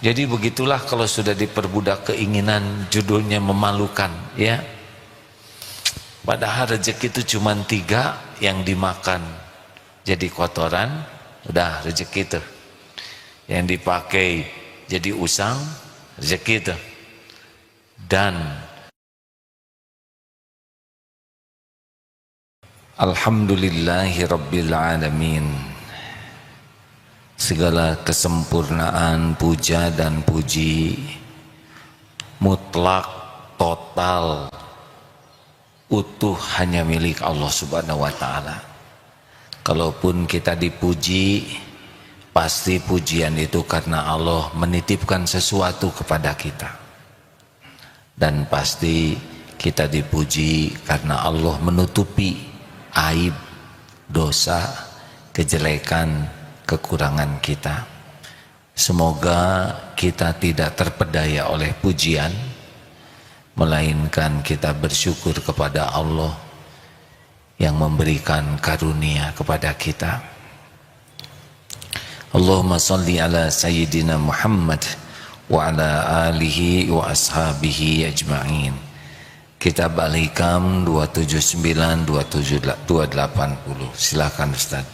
Jadi begitulah kalau sudah diperbudak keinginan, judulnya memalukan, ya. Padahal rezeki itu cuma 3 yang dimakan. Jadi kotoran, udah rezeki itu. Yang dipakai jadi usang, rezeki itu. Dan alhamdulillahirabbil alamin. Segala kesempurnaan, puja dan puji mutlak, total, utuh hanya milik Allah Subhanahu wa taala. Kalaupun kita dipuji, pasti pujian itu karena Allah menitipkan sesuatu kepada kita. Dan pasti kita dipuji karena Allah menutupi aib, dosa, kejelekan, kekurangan kita. Semoga kita tidak terpedaya oleh pujian, melainkan kita bersyukur kepada Allah yang memberikan karunia kepada kita. Allahumma salli ala Sayyidina Muhammad wa ala alihi wa ashabihi ajma'in. Kitab Al-Hikam 279 280. Silakan Ustaz.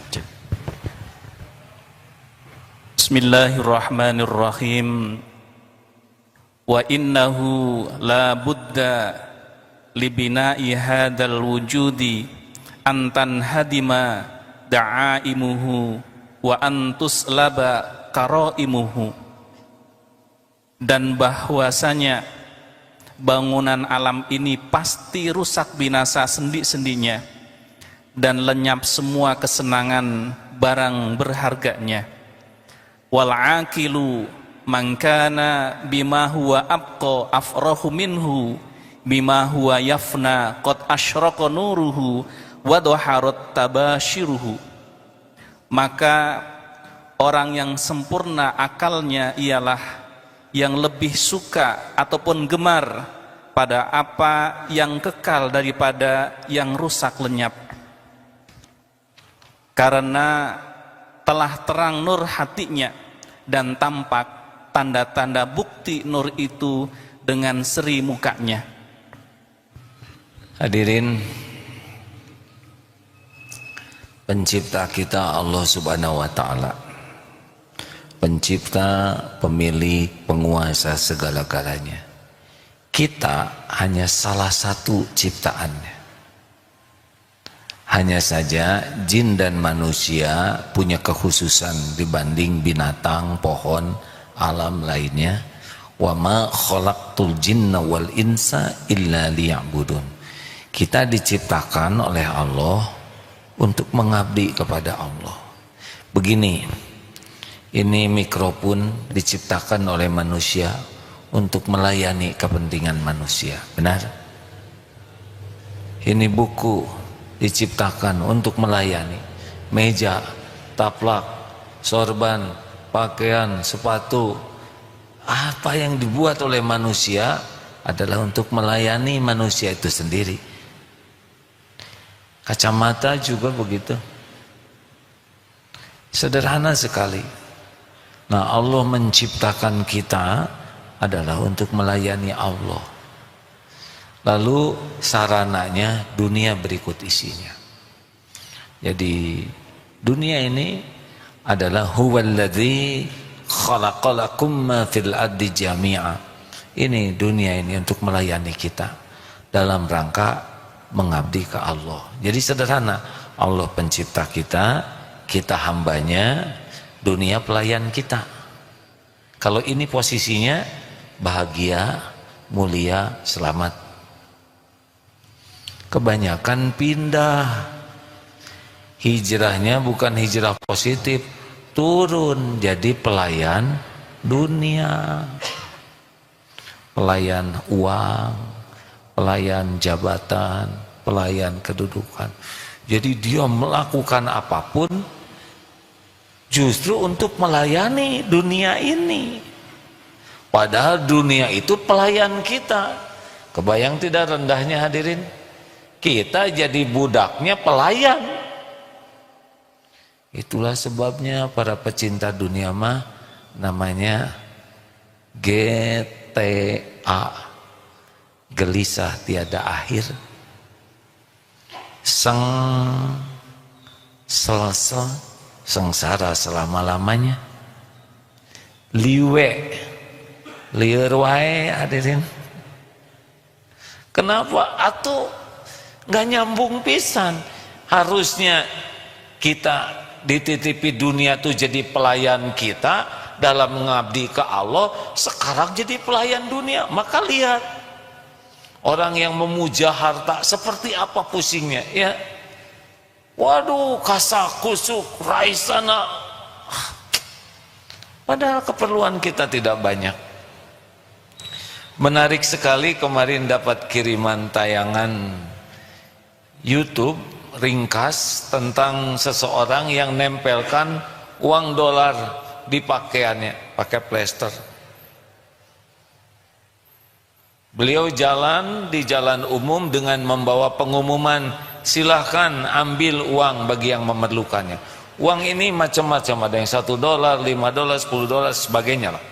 Bismillahirrahmanirrahim. Wa innahu la budda libina'i hadal wujudi antan hadima da'aimuhu wa antuslaba qaraimuhu. Dan bahwasanya bangunan alam ini pasti rusak binasa sendi-sendinya dan lenyap semua kesenangan barang berharganya. Wal aqilu man kana bima huwa abqa afrahu minhu bima huwa yafna qad asyraqa nuruhu wa dhaharat tabashiruhu. Maka orang yang sempurna akalnya ialah yang lebih suka ataupun gemar pada apa yang kekal daripada yang rusak lenyap, karena telah terang nur hatinya dan tampak tanda-tanda bukti nur itu dengan seri mukanya. Hadirin, pencipta kita Allah Subhanahu wa taala, pencipta, pemilik, penguasa segala-galanya. Kita hanya salah satu ciptaannya. Hanya saja jin dan manusia punya kekhususan dibanding binatang, pohon, alam lainnya. Wa ma khalaqtul jinna wal insa illa liya'budun. Kita diciptakan oleh Allah untuk mengabdi kepada Allah. Begini, ini mikrofon diciptakan oleh manusia untuk melayani kepentingan manusia, benar? Ini buku diciptakan untuk melayani, meja, taplak, sorban, pakaian, sepatu, apa yang dibuat oleh manusia adalah untuk melayani manusia itu sendiri. Kacamata juga begitu, sederhana sekali. Nah, Allah menciptakan kita adalah untuk melayani Allah. Lalu sarananya dunia berikut isinya. Jadi dunia ini adalah huwallazi khalaqalakum ma fil ardi jami'a. Ini dunia ini untuk melayani kita dalam rangka mengabdi ke Allah. Jadi sederhana, Allah pencipta kita, kita hambanya, dunia pelayan kita. Kalau ini posisinya bahagia, mulia, selamat. Kebanyakan pindah, hijrahnya bukan hijrah positif, turun jadi pelayan dunia, pelayan uang, pelayan jabatan, pelayan kedudukan. Jadi dia melakukan apapun justru untuk melayani dunia ini. Padahal dunia itu pelayan kita. Kebayang tidak rendahnya hadirin? Kita jadi budaknya pelayan. Itulah sebabnya para pecinta dunia mah namanya GTA, gelisah tiada akhir. Selsel, sengsara selama-lamanya. Liwe, lieur wae hadirin. Kenapa? Atuh nggak nyambung pisan. Harusnya kita dititipi dunia tuh jadi pelayan kita dalam mengabdi ke Allah, sekarang jadi pelayan dunia. Maka lihat orang yang memuja harta seperti apa pusingnya, ya. Waduh, kasakusuk, raisana. Padahal keperluan kita tidak banyak. Menarik sekali, kemarin dapat kiriman tayangan YouTube ringkas tentang seseorang yang nempelkan uang dolar di pakaiannya, pakai plester. Beliau jalan di jalan umum dengan membawa pengumuman, silahkan ambil uang bagi yang memerlukannya. Uang ini macam-macam, ada yang $1, $5, $10, sebagainya lah.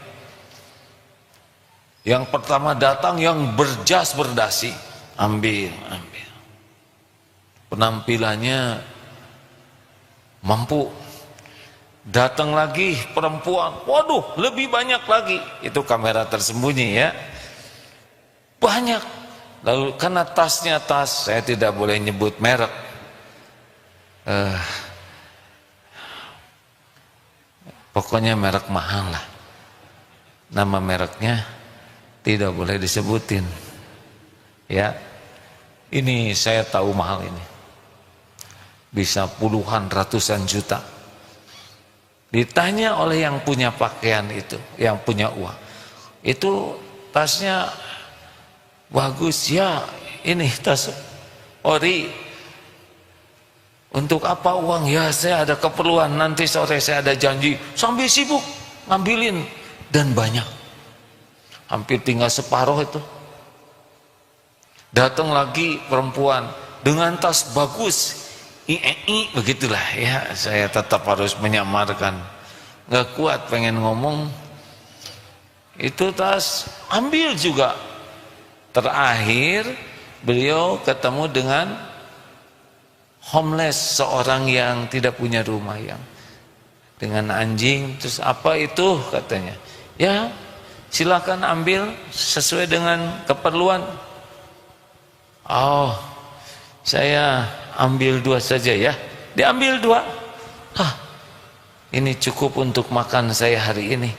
Yang pertama datang yang berjas berdasi, ambil. Penampilannya mampu. Datang lagi perempuan, waduh lebih banyak lagi. Itu kamera tersembunyi, ya. Banyak. Lalu karena tasnya tas, saya tidak boleh nyebut merek. Pokoknya merek mahal lah. Nama mereknya tidak boleh disebutin. Ya. Ini saya tahu mahal ini. Bisa puluhan, ratusan juta. Ditanya oleh yang punya pakaian itu, yang punya uang, itu tasnya bagus ya, ini tas ori. Untuk apa uang? Ya saya ada keperluan, nanti sore saya ada janji. Sambil sibuk ngambilin, dan banyak, hampir tinggal separuh itu. Datang lagi perempuan dengan tas bagus, begitulah ya. Saya tetap harus menyamarkan, nggak kuat pengen ngomong. Itu tas, ambil juga. Terakhir beliau ketemu dengan homeless, seorang yang tidak punya rumah, yang dengan anjing. Terus apa itu katanya? Ya silakan ambil sesuai dengan keperluan. Oh, saya ambil 2 saja ya. Diambil 2. Ini cukup untuk makan saya hari ini.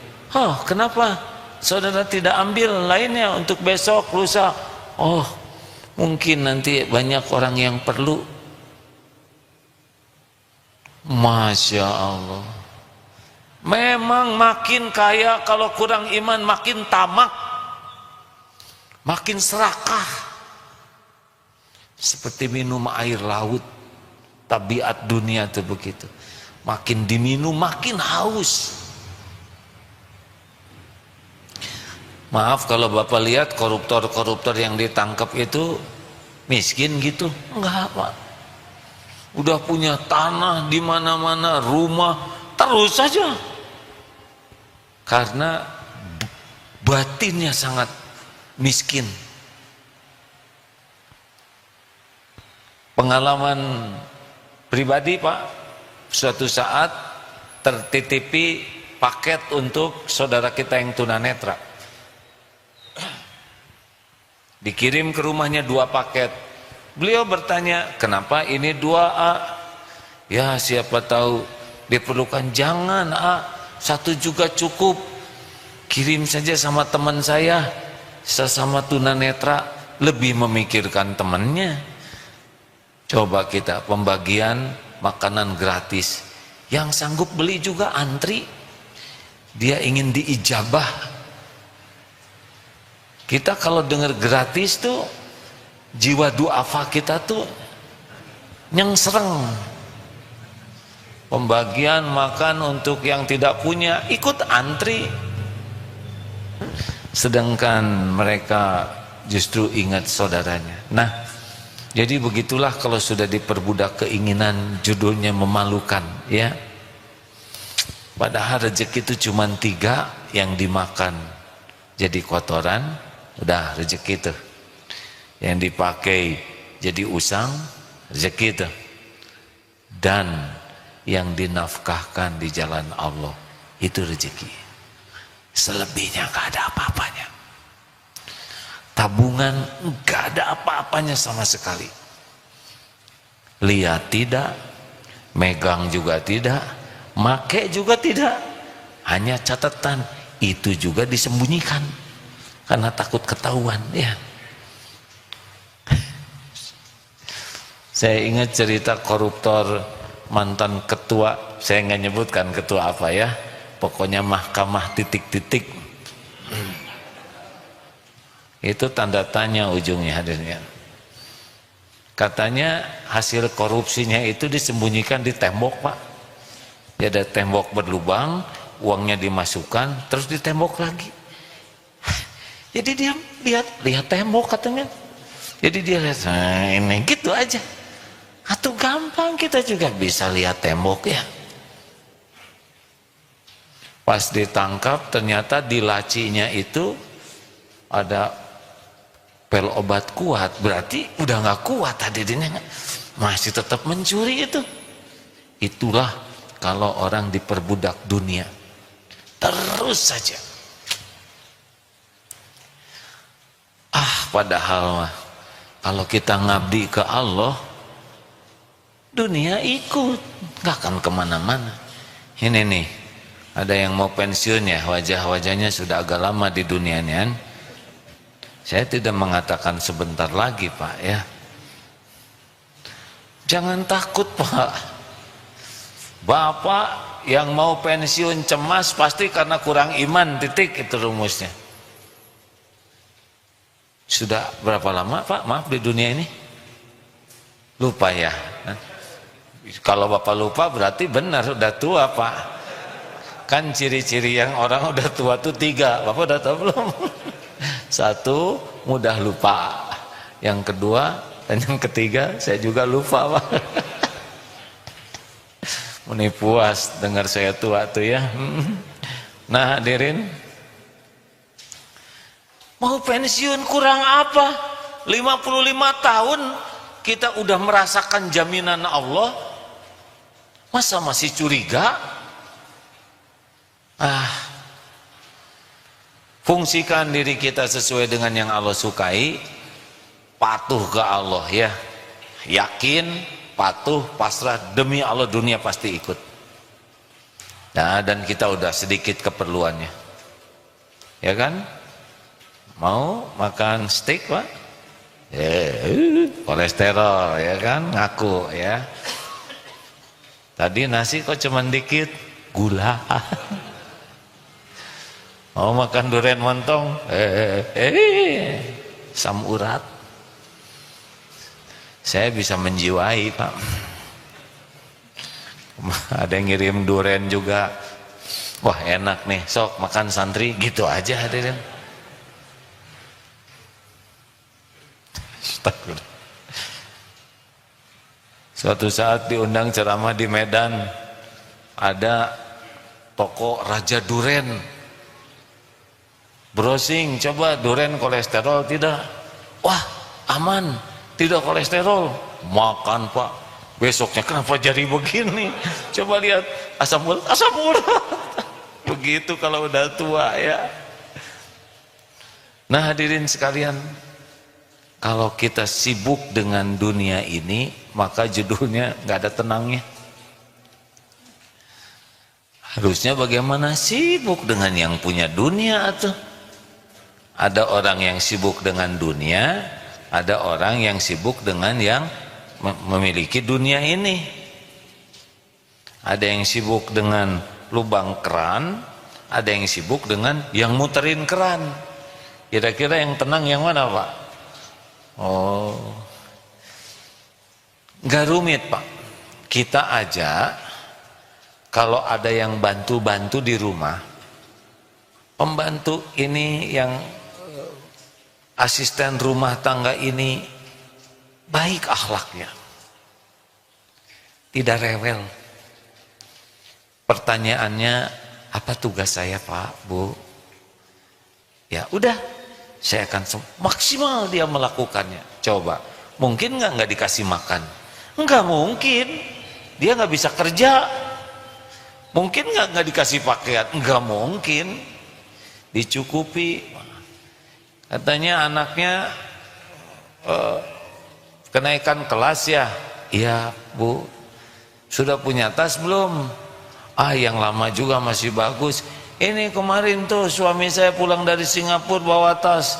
Kenapa saudara tidak ambil lainnya untuk besok, lusa? Oh, mungkin nanti banyak orang yang perlu. Masya Allah. Memang makin kaya kalau kurang iman, makin tamak, makin serakah. Seperti minum air laut, tabiat dunia itu begitu. Makin diminum makin haus. Maaf kalau Bapak lihat koruptor-koruptor yang ditangkap itu miskin gitu. Enggak, Pak. Udah punya tanah di mana-mana, rumah, terus saja. Karena batinnya sangat miskin. Pengalaman pribadi, Pak, suatu saat tertitipi paket untuk saudara kita yang tunanetra. Dikirim ke rumahnya 2 paket. Beliau bertanya, kenapa ini 2A? Ya siapa tahu diperlukan. Jangan A, 1 juga cukup. Kirim saja sama teman saya, sesama tunanetra, lebih memikirkan temannya. Coba kita pembagian makanan gratis, yang sanggup beli juga antri. Dia ingin diijabah. Kita kalau dengar gratis tuh jiwa duafa kita tuh nyengsreng. Pembagian makan untuk yang tidak punya, ikut antri. Sedangkan mereka justru ingat saudaranya. Nah, jadi begitulah kalau sudah diperbudak keinginan, judulnya memalukan, ya. Padahal rezeki itu cuma 3 yang dimakan. jadi kotoran, udah rezeki tuh. Yang dipakai jadi usang, rezeki tuh. Dan yang dinafkahkan di jalan Allah, itu rezeki. Selebihnya gak ada apa-apanya. Tabungan gak ada apa-apanya sama sekali. Lihat tidak, megang juga tidak, make juga tidak. Hanya catatan, itu juga disembunyikan karena takut ketahuan, ya. Saya ingat cerita koruptor mantan ketua, saya nggak nyebutkan ketua apa ya, pokoknya mahkamah titik-titik. Itu tanda tanya ujungnya hadirnya. Katanya hasil korupsinya itu disembunyikan di tembok, Pak. Dia ada tembok berlubang, uangnya dimasukkan, terus ditembok lagi. Jadi dia lihat tembok katanya. Jadi dia lihat, nah ini gitu aja. Atau gampang kita juga bisa lihat tembok, ya. Pas ditangkap ternyata di lacinya itu ada pel obat kuat, berarti udah nggak kuat hadirinnya, masih tetap mencuri itu. Itulah kalau orang diperbudak dunia, terus saja. Padahal kalau kita ngabdi ke Allah, dunia ikut, nggak akan kemana-mana. Ini nih, ada yang mau pensiun ya, wajah-wajahnya sudah agak lama di dunia ini kan. Saya tidak mengatakan sebentar lagi, Pak, ya. Jangan takut, Pak. Bapak yang mau pensiun cemas pasti karena kurang iman, titik, itu rumusnya. Sudah berapa lama, Pak, maaf, di dunia ini? Lupa ya. Kalau Bapak lupa berarti benar udah tua, Pak. Kan ciri-ciri yang orang udah tua tuh 3. Bapak udah tahu belum? 1, mudah lupa. Yang kedua dan yang ketiga saya juga lupa, Pak. Ini puas dengar saya tua tuh ya. Nah, hadirin, mau pensiun kurang apa? 55 tahun kita udah merasakan jaminan Allah, masa masih curiga? Fungsikan diri kita sesuai dengan yang Allah sukai, patuh ke Allah, ya. Yakin, patuh, pasrah, demi Allah dunia pasti ikut. Nah, dan kita udah sedikit keperluannya, ya kan? Mau makan steak, Pak? Kolesterol, ya kan? Ngaku, ya. Tadi nasi kok cuman dikit, gula. Mau makan durian montong, asam urat. Saya bisa menjiwai, Pak. Ada yang ngirim durian juga, wah enak nih, sok makan santri, gitu aja hadirin. Suatu saat diundang ceramah di Medan, ada toko Raja Duren. Browsing, coba duren kolesterol tidak? Wah, aman, tidak kolesterol. Makan, Pak. Besoknya kenapa jadi begini? Coba lihat asam urat. Begitu kalau udah tua, ya. Nah, hadirin sekalian, kalau kita sibuk dengan dunia ini, maka judulnya nggak ada tenangnya. Harusnya bagaimana sibuk dengan yang punya dunia atau? Ada orang yang sibuk dengan dunia, ada orang yang sibuk dengan yang memiliki dunia ini. Ada yang sibuk dengan lubang keran, ada yang sibuk dengan yang muterin keran. Kira-kira yang tenang yang mana, Pak? Oh, nggak rumit, Pak. Kita aja kalau ada yang bantu-bantu di rumah, pembantu ini yang asisten rumah tangga ini baik akhlaknya, tidak rewel. Pertanyaannya, apa tugas saya, Pak, Bu? Ya, Udah, saya akan maksimal dia melakukannya. Coba, mungkin nggak dikasih makan? Nggak mungkin. Dia nggak bisa kerja. Mungkin nggak dikasih pakaian? Nggak mungkin. Dicukupi. Katanya anaknya kenaikan kelas ya. Iya Bu. Sudah punya tas belum? Yang lama juga masih bagus. Ini kemarin tuh suami saya pulang dari Singapura bawa tas.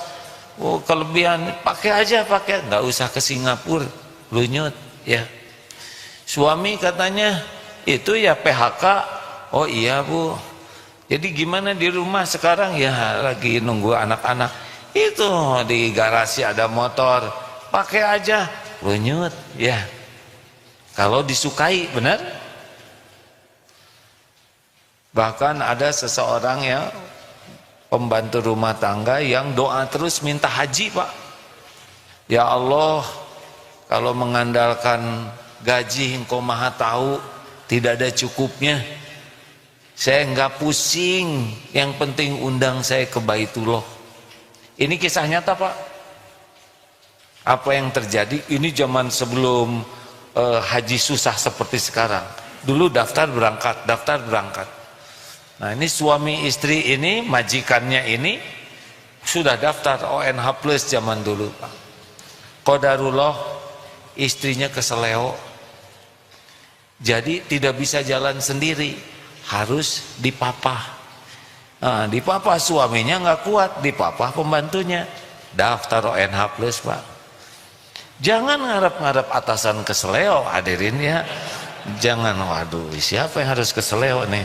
Kelebihan, pakai aja pakai. Nggak usah ke Singapura. Lunyut ya. Suami katanya itu ya PHK. Oh iya Bu. Jadi gimana di rumah sekarang? Ya lagi nunggu anak-anak. Itu di garasi ada motor. Pakai aja. Lunyut ya. Kalau disukai, benar? Bahkan ada seseorang ya, pembantu rumah tangga yang doa terus minta haji Pak. Ya Allah, kalau mengandalkan gaji Engkau maha tahu, tidak ada cukupnya. Saya enggak pusing, yang penting undang saya ke Baitullah. Ini kisah nyata Pak. Apa yang terjadi? Ini zaman sebelum haji susah seperti sekarang. Dulu daftar berangkat. Nah ini suami istri ini, majikannya ini sudah daftar ONH plus zaman dulu Pak. Qadarullah istrinya keseleo. Jadi tidak bisa jalan sendiri, harus dipapah. Nah, dipapah suaminya nggak kuat, dipapah pembantunya. Daftar ONH plus Pak. Jangan ngarep-ngarep atasan keseleo, hadirin ya. Jangan, waduh siapa yang harus keseleo nih?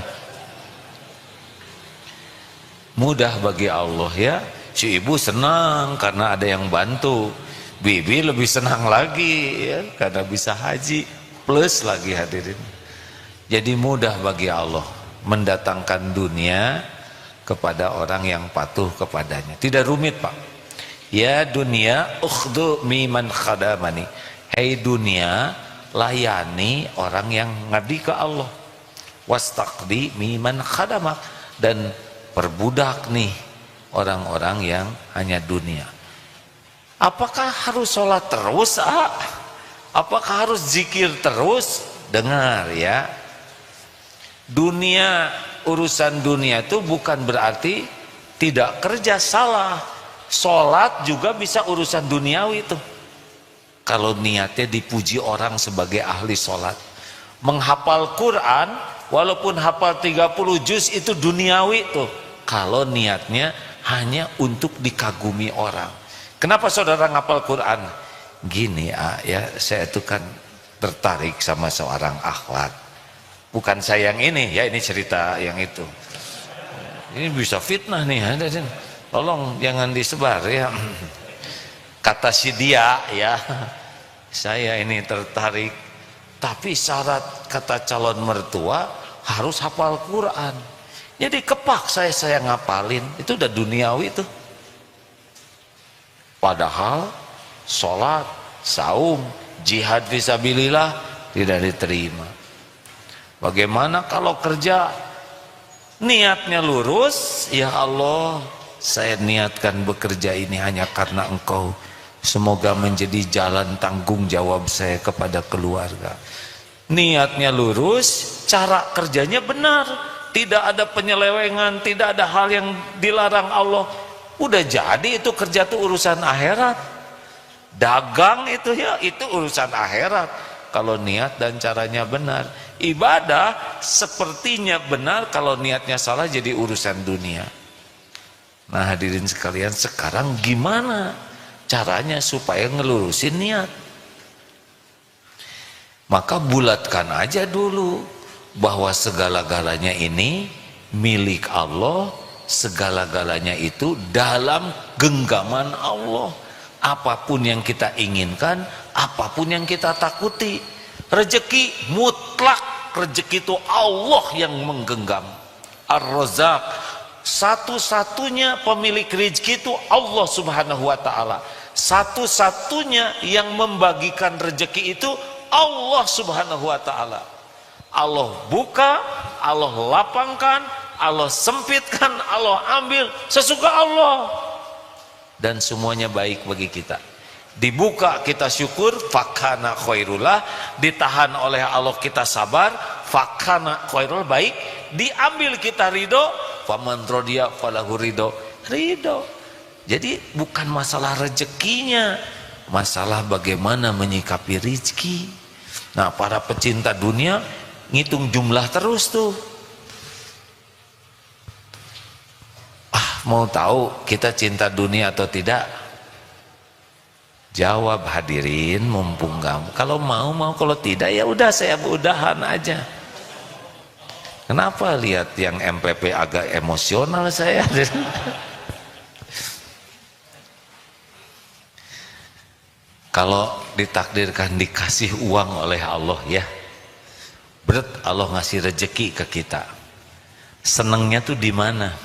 Mudah bagi Allah ya. Si ibu senang karena ada yang bantu. Bibi lebih senang lagi ya, karena bisa haji plus lagi hadirin. Jadi mudah bagi Allah mendatangkan dunia kepada orang yang patuh kepadanya. Tidak rumit Pak. Ya dunia ukhdu miman khadamani. Hei dunia, layani orang yang ngabdi ke Allah. Wastaqdi miman khadamak. Dan perbudak nih orang-orang yang hanya dunia. Apakah harus sholat terus? Apakah harus zikir terus? Dengar ya. Dunia, urusan dunia itu bukan berarti tidak kerja, salah. Sholat juga bisa urusan duniawi itu. Kalau niatnya dipuji orang sebagai ahli sholat. Menghafal Quran, walaupun hafal 30 juz itu duniawi tuh. Kalau niatnya hanya untuk dikagumi orang. Kenapa saudara ngapal Quran? Gini ya, saya itu kan tertarik sama seorang akhlak. Bukan saya yang ini ya, ini cerita yang itu. Ini bisa fitnah nih, tolong jangan disebar ya. Kata si dia ya, saya ini tertarik. Tapi syarat kata calon mertua harus hafal Quran. Jadi kepak saya ngapalin, itu udah duniawi tuh. Padahal sholat, saum, jihad fisabilillah tidak diterima. Bagaimana kalau kerja niatnya lurus? Ya Allah, saya niatkan bekerja ini hanya karena Engkau. Semoga menjadi jalan tanggung jawab saya kepada keluarga. Niatnya lurus, cara kerjanya benar. Tidak ada penyelewengan, tidak ada hal yang dilarang Allah. Udah jadi itu kerja itu urusan akhirat. Dagang itu ya, itu urusan akhirat. Kalau niat dan caranya benar. Ibadah sepertinya benar, kalau niatnya salah jadi urusan dunia. Nah hadirin sekalian, sekarang gimana caranya supaya ngelurusin niat? Maka bulatkan aja dulu bahwa segala-galanya ini milik Allah, segala-galanya itu dalam genggaman Allah. Apapun yang kita inginkan, apapun yang kita takuti, rezeki mutlak, rezeki itu Allah yang menggenggam. Ar-Razzaq, satu-satunya pemilik rezeki itu Allah Subhanahu wa taala. Satu-satunya yang membagikan rezeki itu Allah Subhanahu wa taala. Allah buka, Allah lapangkan, Allah sempitkan, Allah ambil sesuka Allah. dan semuanya baik bagi kita. Dibuka kita syukur, fakana khairullah. Ditahan oleh Allah kita sabar, fakana khairul, baik. Diambil kita ridho, faman rodiya falahu ridho. Jadi bukan masalah rezekinya, masalah bagaimana menyikapi rezeki. Nah, para pecinta dunia ngitung jumlah terus tuh. Mau tahu kita cinta dunia atau tidak? Jawab hadirin, mumpung kamu. Kalau mau, kalau tidak ya udah saya udahan aja. Kenapa lihat yang MPP agak emosional saya? Kalau ditakdirkan dikasih uang oleh Allah ya, berat Allah ngasih rezeki ke kita. Senengnya tuh di mana?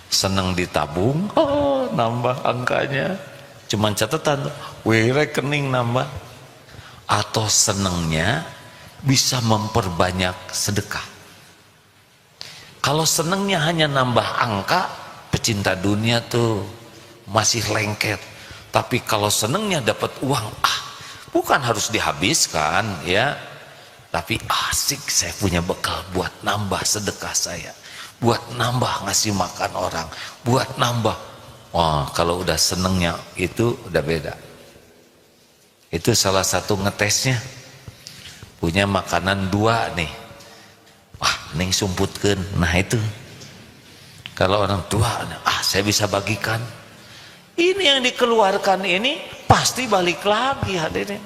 Seneng ditabung, oh nambah angkanya. Cuman catatan, rekening nambah. Atau senengnya bisa memperbanyak sedekah. Kalau senengnya hanya nambah angka, pecinta dunia tuh masih lengket. Tapi kalau senengnya dapat uang, bukan harus dihabiskan ya, tapi asik saya punya bekal buat nambah sedekah saya, buat nambah ngasih makan orang, buat nambah. Wah, kalau udah senengnya itu udah beda. Itu salah satu ngetesnya. Punya makanan 2 nih, wah ning sumputkeun. Nah itu kalau orang tua, saya bisa bagikan. Ini yang dikeluarkan ini pasti balik lagi hadirin.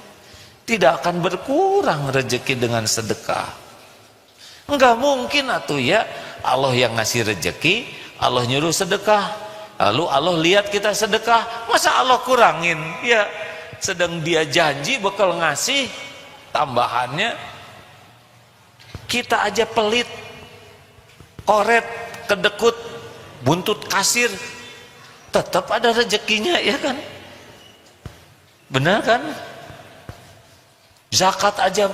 Tidak akan berkurang rezeki dengan sedekah. Enggak mungkin atuh ya, Allah yang ngasih rezeki, Allah nyuruh sedekah. Lalu Allah lihat kita sedekah, masa Allah kurangin? Ya, sedang dia janji bakal ngasih tambahannya. Kita aja pelit, koret, kedekut, buntut kasir, tetap ada rezekinya ya kan? Benar kan? Zakat aja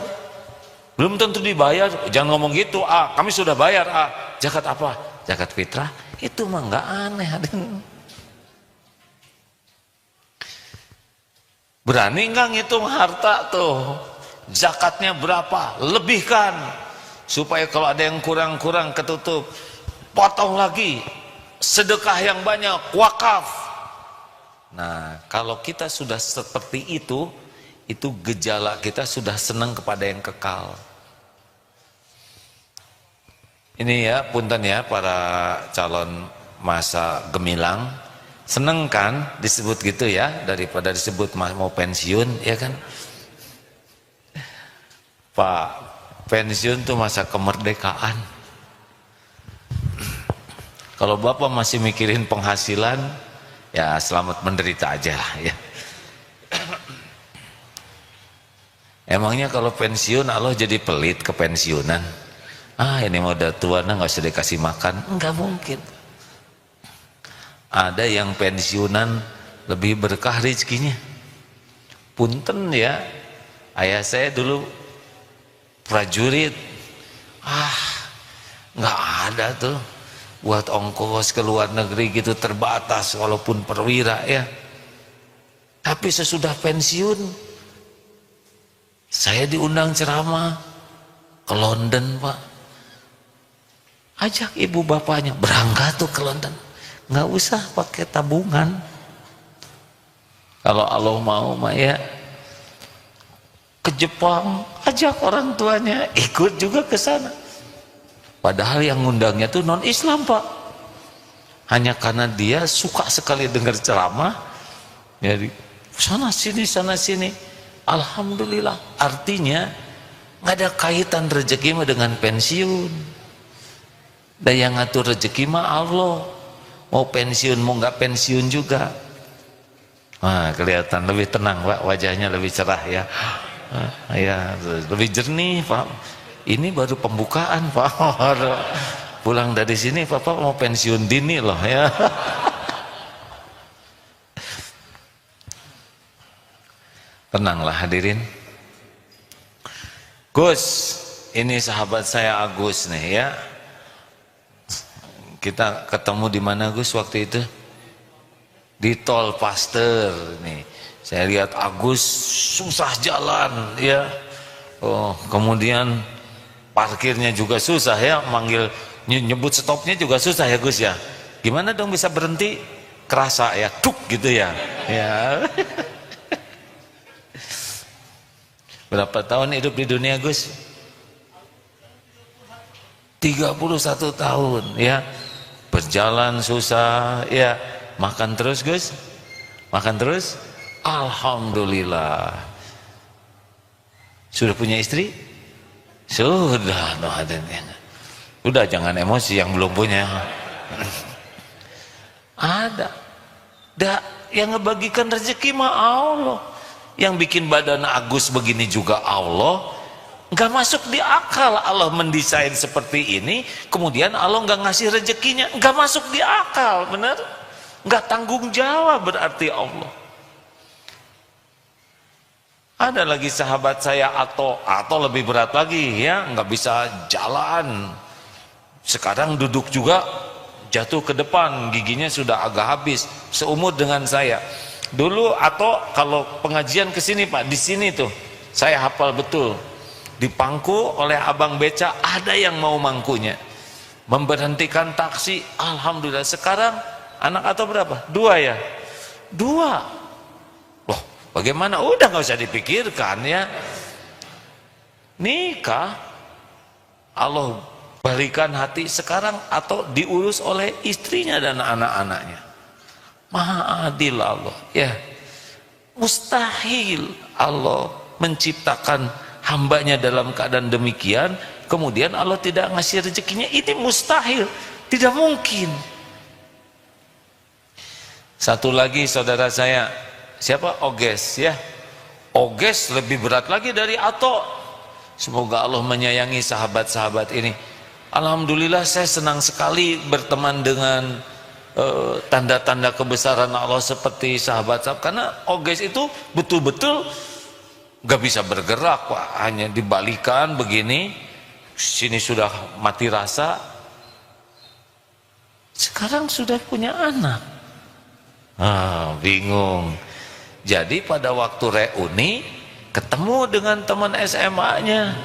belum tentu dibayar. Jangan ngomong gitu, kami sudah bayar. Zakat apa? Zakat fitrah. Itu mah nggak aneh. Berani nggak ngitung harta tuh, zakatnya berapa, lebihkan supaya kalau ada yang kurang-kurang ketutup, potong lagi. Sedekah yang banyak, wakaf. Nah, kalau kita sudah seperti itu gejala kita sudah senang kepada yang kekal. Ini ya, punten ya para calon masa gemilang, seneng kan disebut gitu ya, daripada disebut mau pensiun ya kan. Pak, pensiun tuh masa kemerdekaan. Kalau Bapak masih mikirin penghasilan, ya selamat menderita aja ya. Emangnya kalau pensiun Allah jadi pelit ke pensiunan? Ini mau udah tua nggak usah dikasih makan. Enggak mungkin. Ada yang pensiunan lebih berkah rezekinya. Punten ya, ayah saya dulu prajurit. Nggak ada tuh buat ongkos ke luar negeri gitu, terbatas walaupun perwira ya. Tapi sesudah pensiun saya diundang ceramah ke London Pak. Ajak ibu bapaknya berangkat tuh ke London, nggak usah pakai tabungan. Kalau Allah mau mah ya ke Jepang, ajak orang tuanya ikut juga ke sana. Padahal yang ngundangnya tuh non Islam Pak. Hanya karena dia suka sekali dengar ceramah, jadi sana sini. Alhamdulillah. Artinya nggak ada kaitan rezeki mah dengan pensiun. Dan yang ngatur rezeki mah Allah. Mau pensiun mau nggak pensiun juga. Kelihatan lebih tenang Pak, wajahnya lebih cerah ya. Ya lebih jernih Pak. Ini baru pembukaan Pak. Pulang dari sini Bapak mau pensiun dini loh ya. Tenanglah hadirin. Gus, ini sahabat saya Agus nih ya. Kita ketemu di mana Gus waktu itu? di tol Paster nih. Saya lihat Agus susah jalan ya. Oh, kemudian parkirnya juga susah ya, manggil nyebut stopnya juga susah ya Gus ya. Gimana dong bisa berhenti? Kerasa ya, tuk gitu ya. Ya. Berapa tahun hidup di dunia Gus? 31 tahun ya. Berjalan susah ya. Makan terus Gus? Makan terus? Alhamdulillah. Sudah punya istri? Sudah, no adanya. Udah jangan emosi yang belum punya. Ada. Yang ngebagikan rezeki mah Allah. Yang bikin badan Agus begini juga Allah. Nggak masuk di akal Allah mendesain seperti ini, kemudian Allah nggak ngasih rezekinya. Nggak masuk di akal, bener? Nggak tanggung jawab berarti Allah. Ada lagi sahabat saya atau lebih berat lagi ya, nggak bisa jalan. Sekarang duduk juga jatuh ke depan, giginya sudah agak habis, seumur dengan saya. Dulu atau kalau pengajian ke sini Pak, di sini tuh saya hafal betul. Dipangku oleh abang beca, ada yang mau mangkunya. Memberhentikan taksi, alhamdulillah. Sekarang anak atau berapa? 2 ya? 2. Loh, bagaimana? Udah nggak usah dipikirkan ya. Nikah Allah balikan hati sekarang atau diurus oleh istrinya dan anak-anaknya. Maha adil Allah ya. Mustahil Allah menciptakan hambanya dalam keadaan demikian kemudian Allah tidak ngasih rezekinya. Ini mustahil, tidak mungkin. Satu lagi saudara saya, siapa? Oges ya. Oges lebih berat lagi dari Ato. Semoga Allah menyayangi sahabat-sahabat ini. Alhamdulillah saya senang sekali berteman dengan tanda-tanda kebesaran Allah seperti sahabat-sahabat, karena Oges itu betul-betul gak bisa bergerak Pak, hanya dibalikan begini, sini sudah mati rasa. Sekarang sudah punya anak. Bingung. Jadi pada waktu reuni ketemu dengan teman SMA-nya,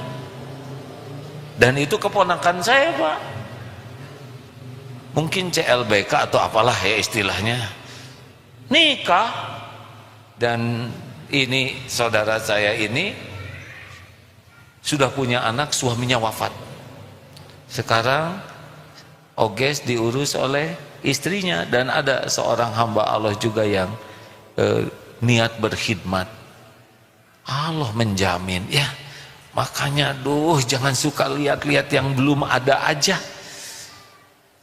dan itu keponakan saya Pak, mungkin CLBK atau apalah ya istilahnya, nikah. Dan ini saudara saya ini sudah punya anak, suaminya wafat. Sekarang Oges diurus oleh istrinya, dan ada seorang hamba Allah juga yang niat berkhidmat. Allah menjamin ya. Makanya jangan suka lihat-lihat yang belum ada aja.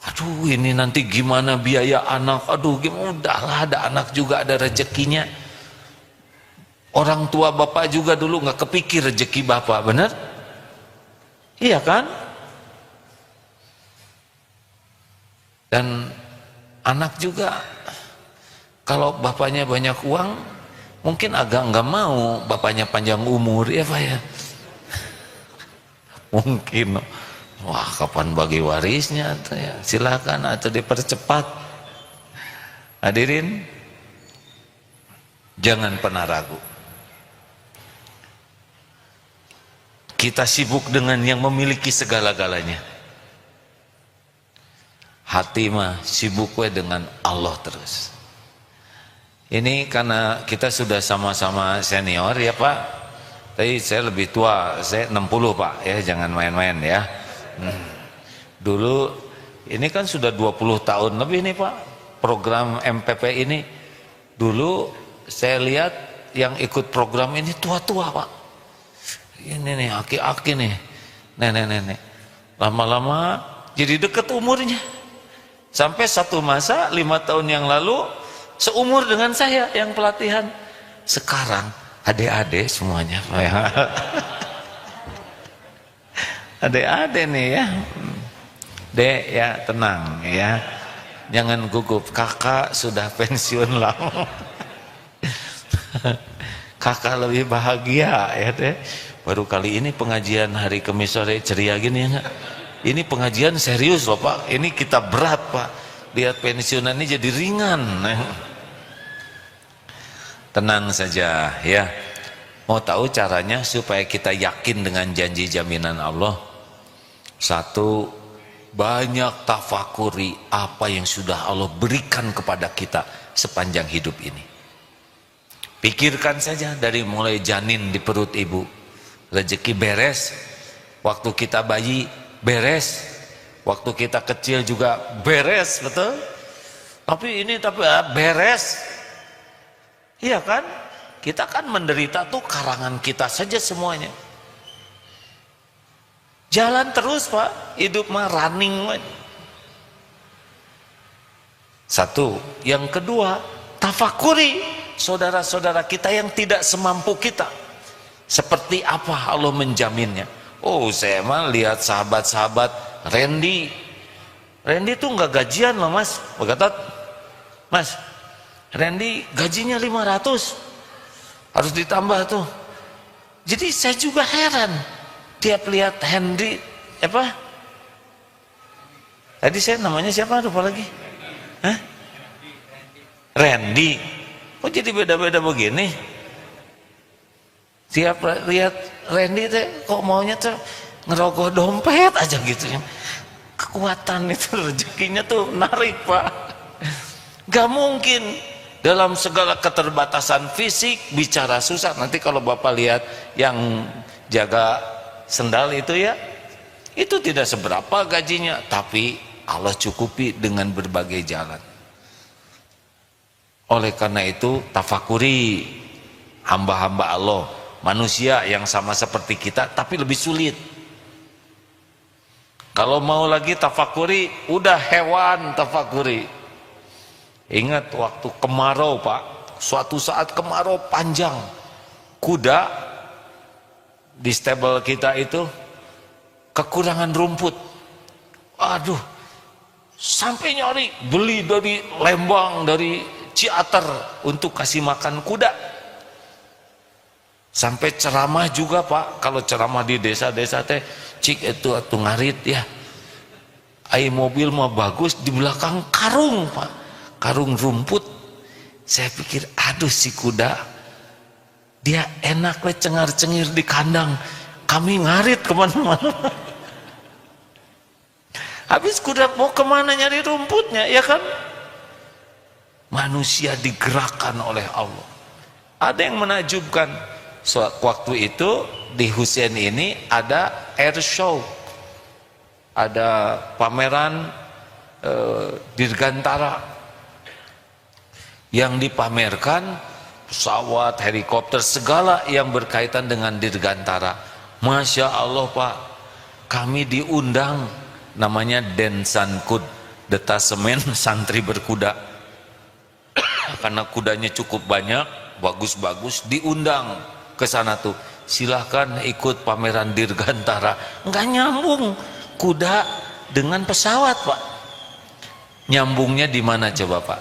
Aduh, ini nanti gimana biaya anak, aduh gimana, udahlah, ada anak juga ada rezekinya. Orang tua bapak juga dulu nggak kepikir rezeki bapak, bener? Iya kan? Dan anak juga, kalau bapaknya banyak uang, mungkin agak nggak mau bapaknya panjang umur, ya Pak ya? Mungkin. Wah, kapan bagi warisnya atau ya, silakan atau dipercepat. Hadirin, jangan pernah ragu. Kita sibuk dengan yang memiliki segala-galanya. Hati mah sibuk dengan Allah terus. Ini karena kita sudah sama-sama senior ya Pak. Tapi saya lebih tua, saya 60 Pak ya, jangan main-main ya. Dulu ini kan sudah 20 tahun lebih nih Pak program MPP ini. Dulu saya lihat yang ikut program ini tua-tua Pak. Ini nih aki-aki nih, nenek-nenek. Lama-lama jadi deket umurnya. Sampai satu masa 5 tahun yang lalu seumur dengan saya yang pelatihan. Sekarang adik-adik semuanya Pak ya. Adik-adik nih ya. Dek ya, tenang ya, jangan gugup, kakak sudah pensiun lama. Kakak lebih bahagia ya Dek. Baru kali ini pengajian hari Kamis sore ceria gini ya. Ini pengajian serius loh Pak, ini kita berat Pak. Lihat pensiunan ini jadi ringan. tenang saja ya. Mau tahu caranya supaya kita yakin dengan janji jaminan Allah? Satu, banyak tafakuri apa yang sudah Allah berikan kepada kita sepanjang hidup ini. Pikirkan saja dari mulai janin di perut ibu, rezeki beres, waktu kita bayi beres, waktu kita kecil juga beres, betul? Tapi beres, iya kan? Kita kan menderita tuh karangan kita saja semuanya. Jalan terus Pak, hidup mah running. Satu, yang kedua, tafakuri saudara-saudara kita yang tidak semampu kita. Seperti apa Allah menjaminnya? Oh, saya mah lihat sahabat-sahabat Randy tuh nggak gajian loh Mas. Berkata, Mas, Randy gajinya 500. Harus ditambah tuh. Jadi saya juga heran tiap lihat Henry tadi saya namanya siapa lupa lagi. Hah? Randy. Kok jadi beda-beda begini? Tiap lihat Randy teh kok maunya tuh ngerogoh dompet aja gitu ya. Kekuatan itu rezekinya tuh narik Pak. Gak mungkin dalam segala keterbatasan fisik bicara susah. Nanti kalau Bapak lihat yang jaga sendal itu ya, itu tidak seberapa gajinya, tapi Allah cukupi dengan berbagai jalan. Oleh karena itu tafakuri hamba-hamba Allah, manusia yang sama seperti kita tapi lebih sulit. Kalau mau lagi tafakuri, udah hewan tafakuri. Ingat waktu kemarau Pak, suatu saat kemarau panjang, kuda di stable kita itu kekurangan rumput. Aduh, sampai nyari beli dari Lembang, dari Ciater untuk kasih makan kuda. Sampai ceramah juga Pak, kalau ceramah di desa-desa teh cik itu atuh ngarit ya. Ai mobil mah bagus, di belakang karung Pak. Karung rumput. Saya pikir aduh si kuda dia enak we cengar-cengir di kandang, kami ngarit kemana-mana. Habis kuda mau kemana nyari rumputnya ya kan? Manusia digerakkan oleh Allah. Ada yang menakjubkan, waktu itu di Husein ini ada air show, ada pameran dirgantara. Yang dipamerkan pesawat, helikopter, segala yang berkaitan dengan dirgantara. Masya Allah Pak, kami diundang, namanya Densankud, detasemen santri berkuda. Karena kudanya cukup banyak, bagus-bagus, diundang ke sana tuh. Silahkan ikut pameran dirgantara. Nggak nyambung kuda dengan pesawat Pak. Nyambungnya di mana coba Pak?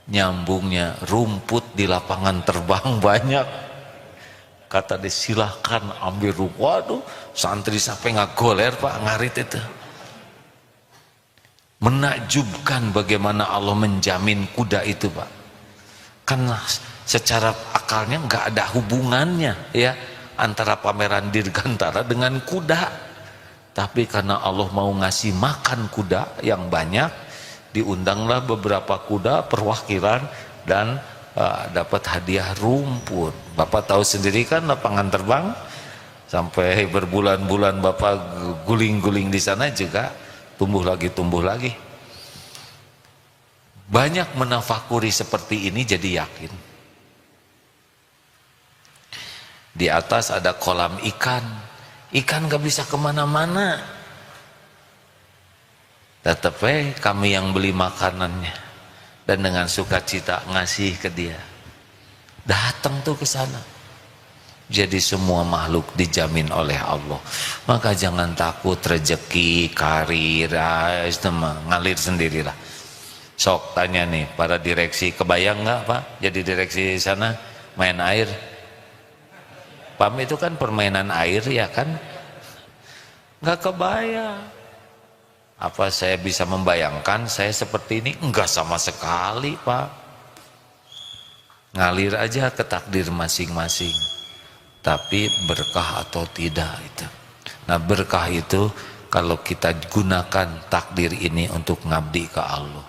Nyambungnya rumput di lapangan terbang banyak. Kata dia silahkan ambil rumput. Waduh, santri sampai ngagoler Pak, ngarit itu. Menakjubkan bagaimana Allah menjamin kuda itu Pak. Karena secara akalnya nggak ada hubungannya ya antara pameran dirgantara dengan kuda. Tapi karena Allah mau ngasih makan kuda yang banyak, diundanglah beberapa kuda perwakilan dan dapat hadiah rumput. Bapak tahu sendiri kan lapangan terbang, sampai berbulan-bulan Bapak guling-guling di sana juga tumbuh lagi. Banyak menafakuri seperti ini jadi yakin. Di atas ada kolam ikan gak bisa kemana-mana. Tetap kami yang beli makanannya dan dengan sukacita ngasih ke dia. Datang tuh ke sana. Jadi semua makhluk dijamin oleh Allah. Maka jangan takut rezeki, karir, ngalir sendirilah. Sok tanya nih para direksi, kebayang nggak Pak jadi direksi sana main air? PAM itu kan permainan air ya kan? Nggak kebayang. Apa saya bisa membayangkan saya seperti ini? Enggak sama sekali Pak. ngalir aja ke takdir masing-masing. Tapi berkah atau tidak itu. Nah berkah itu kalau kita gunakan takdir ini untuk ngabdi ke Allah.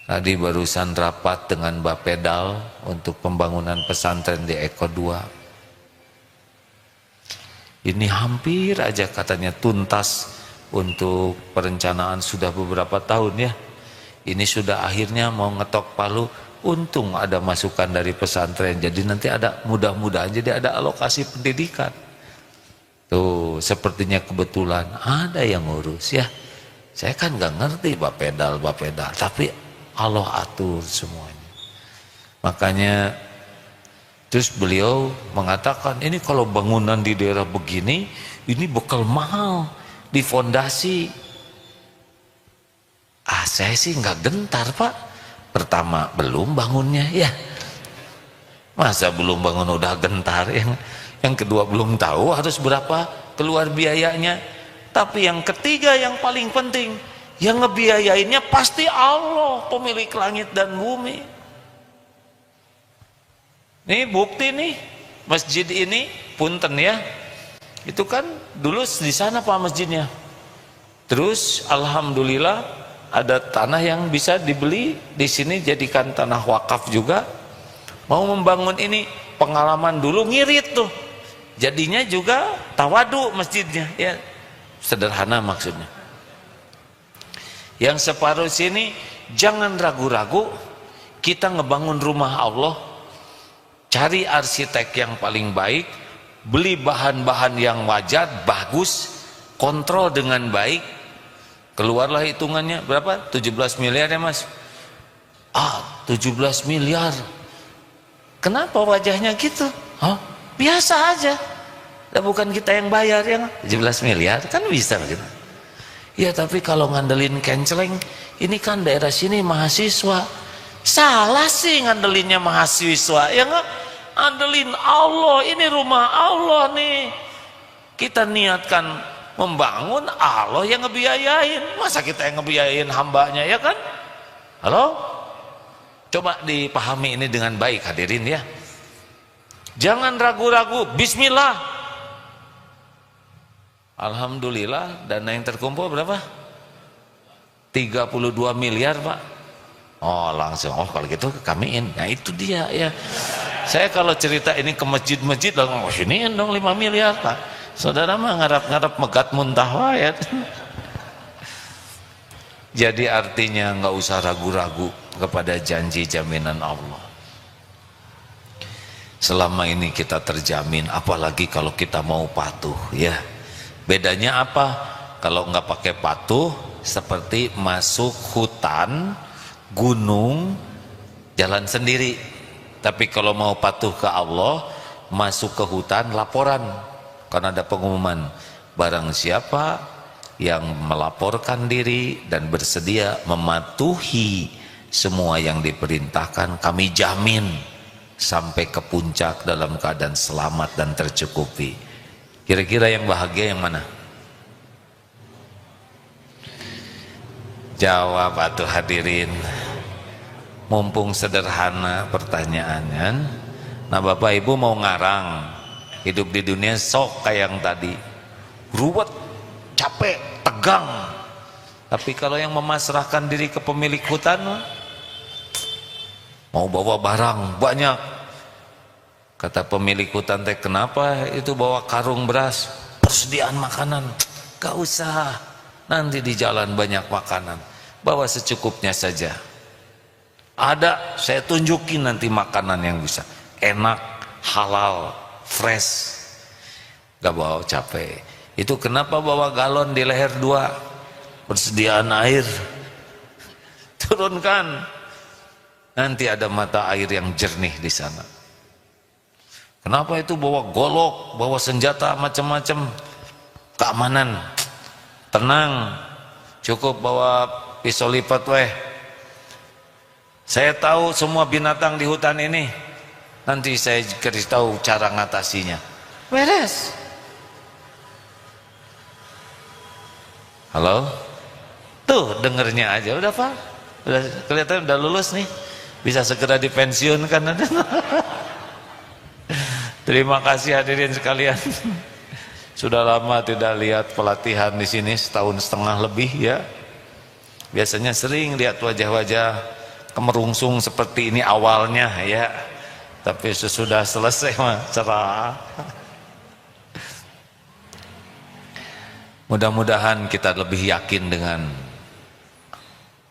Tadi barusan rapat dengan Bapedal untuk pembangunan pesantren di Eko 2. Ini hampir aja katanya tuntas untuk perencanaan sudah beberapa tahun ya. Ini sudah akhirnya mau ngetok palu. Untung ada masukan dari pesantren. Jadi nanti ada mudah-mudahan jadi ada alokasi pendidikan. Tuh sepertinya kebetulan ada yang ngurus ya. Saya kan gak ngerti Bapedal. Tapi Allah atur semuanya. Makanya terus beliau mengatakan ini kalau bangunan di daerah begini ini bekal mahal di fondasi. Saya sih nggak gentar Pak. Pertama belum bangunnya ya. Masa belum bangun udah gentar. Yang kedua belum tahu harus berapa keluar biayanya. Tapi yang ketiga yang paling penting, yang ngebiayainnya pasti Allah, pemilik langit dan bumi. Nih bukti nih, masjid ini punten ya. Itu kan dulu di sana Pak masjidnya. Terus alhamdulillah ada tanah yang bisa dibeli di sini jadikan tanah wakaf juga. Mau membangun ini pengalaman dulu ngirit tuh. Jadinya juga tawadu masjidnya ya. Sederhana maksudnya. Yang separuh sini jangan ragu-ragu, kita ngebangun rumah Allah, cari arsitek yang paling baik, beli bahan-bahan yang wajar, bagus, kontrol dengan baik. Keluarlah hitungannya berapa? 17 miliar ya Mas? 17 miliar. Kenapa wajahnya gitu? Biasa aja. Bukan kita yang bayar ya 17 miliar kan bisa gitu. Ya tapi kalau ngandelin kenceleng, ini kan daerah sini mahasiswa. Salah sih ngandelinnya mahasiswa, ya nggak? Ngandelin Allah, ini rumah Allah nih. Kita niatkan membangun, Allah yang ngebiayain. Masa kita yang ngebiayain hambanya ya kan? Halo? Coba dipahami ini dengan baik hadirin ya. Jangan ragu-ragu, bismillah. Alhamdulillah dana yang terkumpul berapa? 32 miliar Pak. Langsung kalau gitu kamiin. Nah itu dia ya. Saya kalau cerita ini ke masjid-masjid langsung siniin dong 5 miliar Pak. Saudara mah ngarap-ngarap megat muntah wae. Jadi artinya nggak usah ragu-ragu kepada janji jaminan Allah. Selama ini kita terjamin, apalagi kalau kita mau patuh ya. Bedanya apa? Kalau nggak pakai patuh seperti masuk hutan, gunung, jalan sendiri. Tapi kalau mau patuh ke Allah, masuk ke hutan laporan. Karena ada pengumuman, barang siapa yang melaporkan diri dan bersedia mematuhi semua yang diperintahkan, kami jamin sampai ke puncak dalam keadaan selamat dan tercukupi. Kira-kira yang bahagia yang mana? Jawab atuh hadirin. Mumpung sederhana pertanyaannya. Nah Bapak Ibu mau ngarang hidup di dunia sok kayak yang tadi, ruwet, capek, tegang. Tapi kalau yang memasrahkan diri ke pemilik hutan, mau bawa barang banyak. Kata pemilik hutan teh, kenapa itu bawa karung beras? Persediaan makanan. Gak usah, nanti di jalan banyak makanan. Bawa secukupnya saja. Ada, saya tunjukin nanti makanan yang bisa enak, halal, fresh. Gak bawa capek. Itu kenapa bawa galon di leher 2? Persediaan air. Turunkan. Nanti ada mata air yang jernih di sana. Kenapa itu bawa golok, bawa senjata macam-macam? Keamanan. Tenang. Cukup bawa pisau lipat weh. Saya tahu semua binatang di hutan ini. Nanti saya kasih tahu cara ngatasinya. Beres. Halo? Tuh dengernya aja udah Pak. Udah kelihatan udah lulus nih. bisa segera dipensiunkan. Terima kasih hadirin sekalian. Sudah lama tidak lihat pelatihan di sini, setahun setengah lebih ya. Biasanya sering lihat wajah-wajah kemerungsung seperti ini awalnya ya. Tapi sesudah selesai mah cerah. Mudah-mudahan kita lebih yakin dengan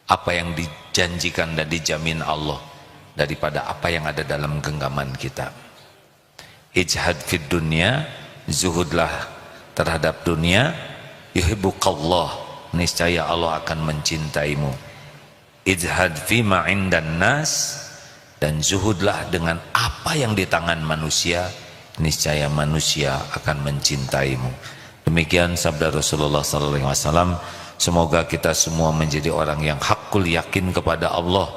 apa yang dijanjikan dan dijamin Allah daripada apa yang ada dalam genggaman kita. Ijhad fid dunya, zuhudlah terhadap dunia, yuhibbukallah, niscaya Allah akan mencintaimu. Ijhad fima indan nas, dan zuhudlah dengan apa yang di tangan manusia, niscaya manusia akan mencintaimu. Demikian sabda Rasulullah SAW. Semoga kita semua menjadi orang yang hakul yakin kepada Allah.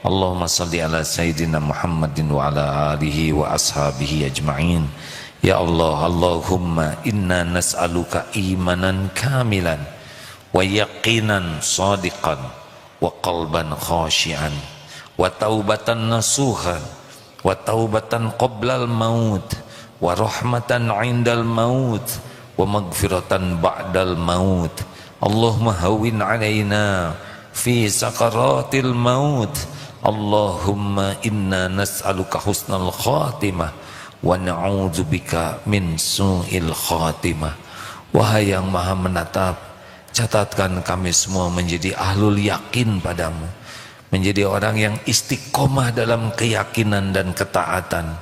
Allahumma salli ala Sayyidina Muhammadin wa ala alihi wa ashabihi ajma'in. Ya Allah, Allahumma inna nas'aluka imanan kamilan wa yaqinan sadiqan wa qalban khashian wa taubatan nasuhan wa taubatan qoblal maut wa rahmatan indal maut wa magfiratan ba'dal maut. Allahumma hawin alaina fi sakaratil maut. Allahumma inna nas'aluka husnal khatimah wa na'udzubika min su'il khatimah. Wahai yang maha menatap, catatkan kami semua menjadi ahlul yakin padamu, menjadi orang yang istiqomah dalam keyakinan dan ketaatan.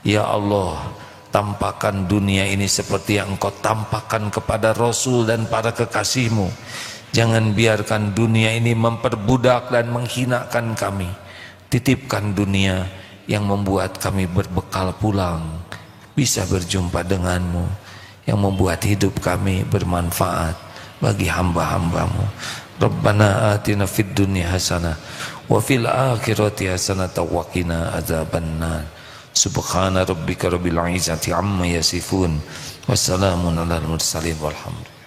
Ya Allah, tampakkan dunia ini seperti yang Engkau tampakkan kepada Rasul dan para kekasihmu. Jangan biarkan dunia ini memperbudak dan menghinakan kami. Titipkan dunia yang membuat kami berbekal pulang, bisa berjumpa denganmu, yang membuat hidup kami bermanfaat bagi hamba-hambamu. Rabbana atina fid dunya hasanah wa fil akhirati hasanah wa qina adzabannar. Subhana rabbika rabbil izzati amma yasifun. Wassalamun alal mursalin walhamdulillah.